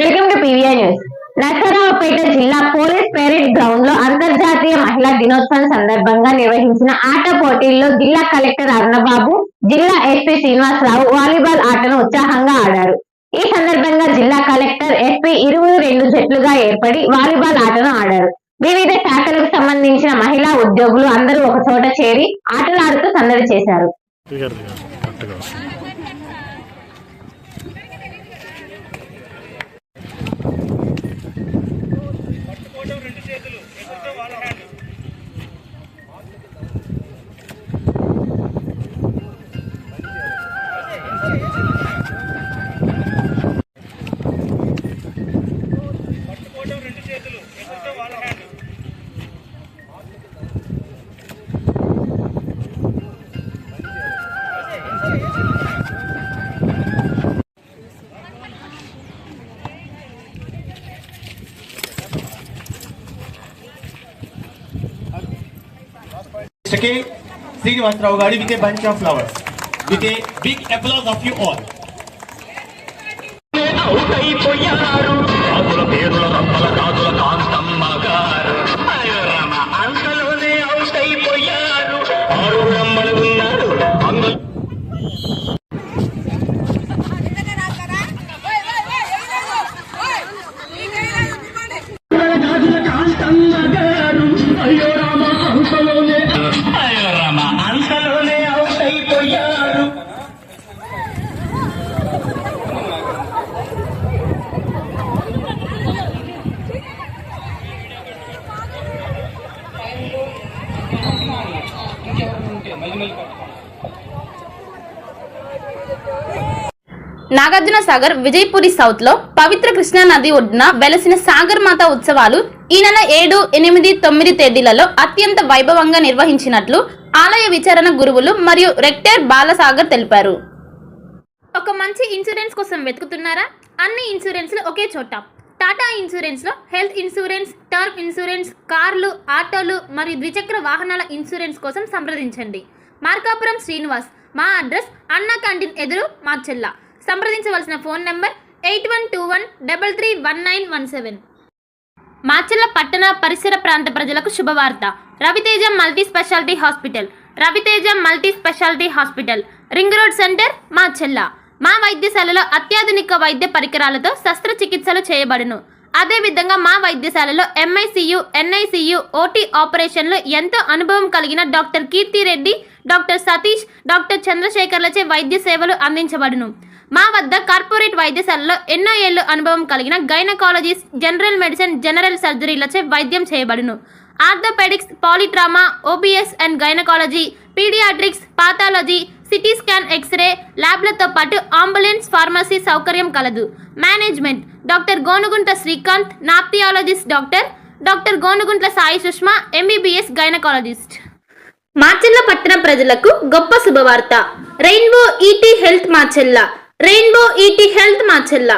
Welcome to PVI news. Narasaraopet జిల్లా police parade ground లో అంతర్జాతీయ మహిళా దినోత్సవం సందర్భంగా నిర్వహించిన ఆట పోటీల్లో జిల్లా కలెక్టర్ అరుణబాబు, జిల్లా ఎస్పీ శ్రీనివాసరావు వాలీబాల్ ఆటను ఉత్సాహంగా ఆడారు. ఈ సందర్భంగా జిల్లా కలెక్టర్, ఎస్పీ 22 జట్లుగా ఏర్పడి వాలీబాల్ ఆటను ఆడారు. వివిధ శాఖలకు సంబంధించిన మహిళా ఉద్యోగులు అందరూ ఒక చోట చేరి ఆటలాడుతూ సందడి చేశారు. Srinivasarao Gari with a bunch of flowers. With a big applause of you all. Nagarjuna Sagar Vijayapuri south లో పవిత్ర కృష్ణా నది ఒడ్డున వెలసిన సాగర్ మాత ఉత్సవాలు ఈ నెల 7, 8, 9 తేదీలలో అత్యంత వైభవంగా నిర్వహించినట్లు ఆలయ విచారణ గురువులు మరియు రెక్టర్ బాలసాగర్ తెలిపారు. ఒక మంచి ఇన్సూరెన్స్ కోసం వెతుకుతున్నారా? అన్ని ఇన్సూరెన్స్లు ఒకే చోట. టాటా ఇన్సూరెన్స్ లో హెల్త్ ఇన్సూరెన్స్, టర్మ్ ఇన్సూరెన్స్, కార్లు, ఆటోలు మరియు ద్విచక్ర వాహనాల ఇన్సూరెన్స్ కోసం సంప్రదించండి. మార్కాపురం శ్రీనివాస్. మా అడ్రస్ అన్నా క్యాంటీన్ ఎదురు, మార్చెల్ల. సంప్రదించవలసిన ఫోన్ నంబర్ 8121331917. మార్చెల్ల పట్టణ పరిసర ప్రాంత ప్రజలకు శుభవార్త. Raviteja multi speciality hospital. Raviteja multi speciality hospital, ring road centre, Marchella. మా వైద్యశాలలో అత్యాధునిక వైద్య పరికరాలతో శస్త్రచికిత్సలు చేయబడును. అదేవిధంగా మా వైద్యశాలలో MICU, NICU, OT ఆపరేషన్లు ఎంతో అనుభవం కలిగిన doctor Keerthi Reddy, doctor Satish, doctor చంద్రశేఖర్లచే వైద్య సేవలు అందించబడును. మా వద్ద కార్పొరేట్ వైద్యశాలలో ఎన్నో ఏళ్లు అనుభవం కలిగిన గైనకాలజిస్ట్, జనరల్ మెడిసిన్, జనరల్ సర్జరీలచే వైద్యం చేయబడును. Orthopaedics, polytrauma, OBS and gynaecology, paediatrics, pathology, CT scan, x ray ల్యాబ్లతో పాటు అంబులెన్స్, ఫార్మసీ సౌకర్యం కలదు. మేనేజ్మెంట్ డాక్టర్ గోనుగుంట్ల శ్రీకాంత్, నాప్థియాలజిస్ట్ doctor Gonuguntla Sai Sushma, MBBS gynaecologist. Marchella పట్టణ ప్రజలకు గొప్ప శుభవార్త. Rainbow ET health Marchella. Rainbow ET health Marchella.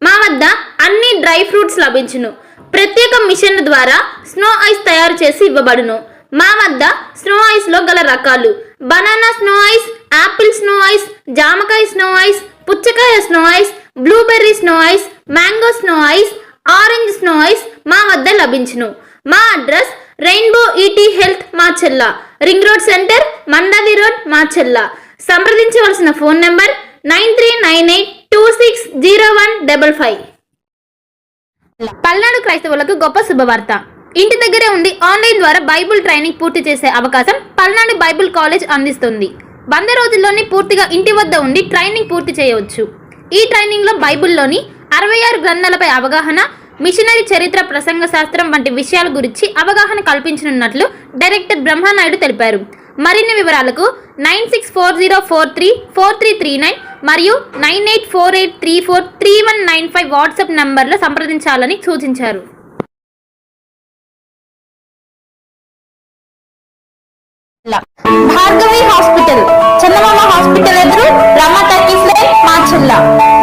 మా వద్ద అన్ని డ్రై ఫ్రూట్స్ లభించును. ప్రత్యేక మిషన్ల ద్వారా స్నో ఐస్ తయారు చేసి ఇవ్వబడును. మా వద్ద స్నో ఐస్ లో గల రకాలు: banana snow ice, Apple snow ice, జామకాయ స్నో ఐస్, పుచ్చకాయ snow ice, blueberry snow ice, mango snow ice, orange snow ice మా వద్ద లభించును. మా address rainbow ET health Macherla, ring road centre, Mandavi road, Macherla. సంప్రదించవలసిన ఫోన్ నంబర్ 9398260155. పల్నాడు క్రైస్తవులకు గొప్ప శుభవార్త. ఇంటి దగ్గరే ఉండి ఆన్లైన్ ద్వారా బైబుల్ ట్రైనింగ్ పూర్తి చేసే అవకాశం పల్నాడు బైబుల్ కాలేజ్ అందిస్తుంది. 100 రోజుల్లోనే పూర్తిగా ఇంటి వద్ద ఉండి ట్రైనింగ్ పూర్తి చేయవచ్చు. ఈ ట్రైనింగ్లో బైబుల్లోని 66 గ్రంథాలపై అవగాహన, మిషనరీ చరిత్ర, ప్రసంగ శాస్త్రం వంటి విషయాల గురించి అవగాహన కల్పించనున్నట్లు డైరెక్టర్ బ్రహ్మానాయుడు తెలిపారు. మరిన్ని వివరాలకు 9640434339 మరియు 9848343195 వాట్సాప్ నంబర్లో సంప్రదించాలని సూచించారు. భార్గవి హాస్పిటల్, చందమామ హాస్పిటల్ ఎదురు, Rama talkies line, Marchella.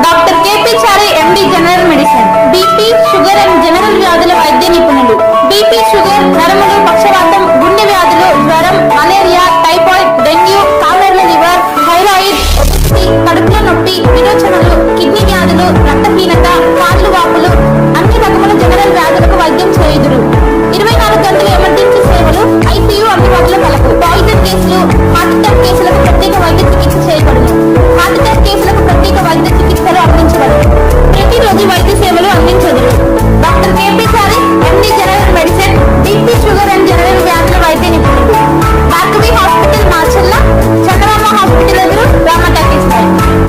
Doctor KP Chari MD general medicine, BP, sugar and general వ్యాధుల వైద్య నిపుణులు. BP, షుగర్, నరములు, పక్షవాతం, గుండె వ్యాధులు, జ్వరం, మలేరియా, టైఫాయిడ్, డెంగ్యూ, కామెర్ల లివర్, థైరాయిడ్, కడుపులో నొప్పి, విరోచనలు, కిడ్నీ వ్యాధులు, రక్తహీనత, కాళ్ళు వాపులు అన్ని రకముల జనరల్ వ్యాధులకు వైద్యం చేయుదురు.